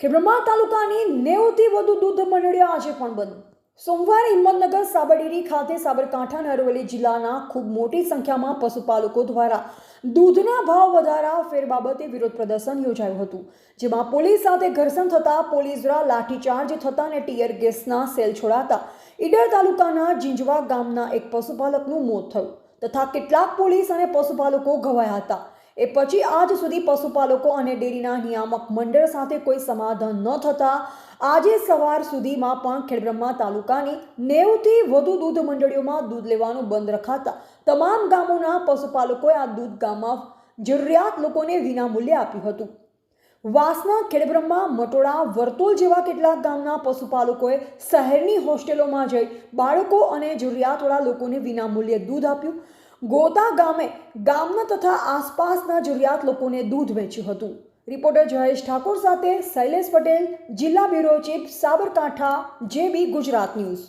કે બ્રહ્મા તાલુકાની 90થી વધુ દૂધ મંડળીઓ આજે પણ બંધ. સોમવારે હિંમતનગર સાબરડેરી ખાતે સાબરકાંઠા અને અરવલ્લી જિલ્લાના ખૂબ મોટી સંખ્યામાં પશુપાલકો દ્વારા દૂધના ભાવ વધારા ફેર બાબતે વિરોધ પ્રદર્શન યોજાયું હતું, જેમાં પોલીસ સાથે ઘર્ષણ થતા પોલીસ દ્વારા લાઠીચાર્જ થતા અને ટીયર ગેસના સેલ છોડાતા ઈડર તાલુકાના જીંજવા ગામના એક પશુપાલકનું મોત થયું તથા કેટલાક પોલીસ અને પશુપાલકો ઘવાયા હતા. એ પછી આજ સુધી પશુપાલકો અને ડેરીના નિયામક મંડળ સાથે કોઈ સમાધાન ન થતાં આજે સવાર સુધીમાં પણ ખેડબ્રહ્મા તાલુકાની 90થી વધુ દૂધ મંડળીઓમાં દૂધ લેવાનું બંધ રખાતા તમામ ગામોના પશુપાલકોએ આ દૂધ ગામમાં જરૂરિયાત લોકોને વિનામૂલ્યે આપ્યું હતું. વાસના, ખેડબ્રહ્મા, મટોડા, વર્તોલ જેવા કેટલાક ગામના પશુપાલકોએ શહેરની હોસ્ટેલોમાં જઈ બાળકો અને જરૂરિયાતવાળા લોકોને વિનામૂલ્યે દૂધ આપ્યું. ગોતા ગામે ગામના તથા આસપાસના જરૂરિયાત લોકોને દૂધ વેચ્યું હતું. રિપોર્ટર જયેશ ઠાકોર સાથે શૈલેષ પટેલ, જિલ્લા bureau chief, Sabarkantha, JB Gujarat news.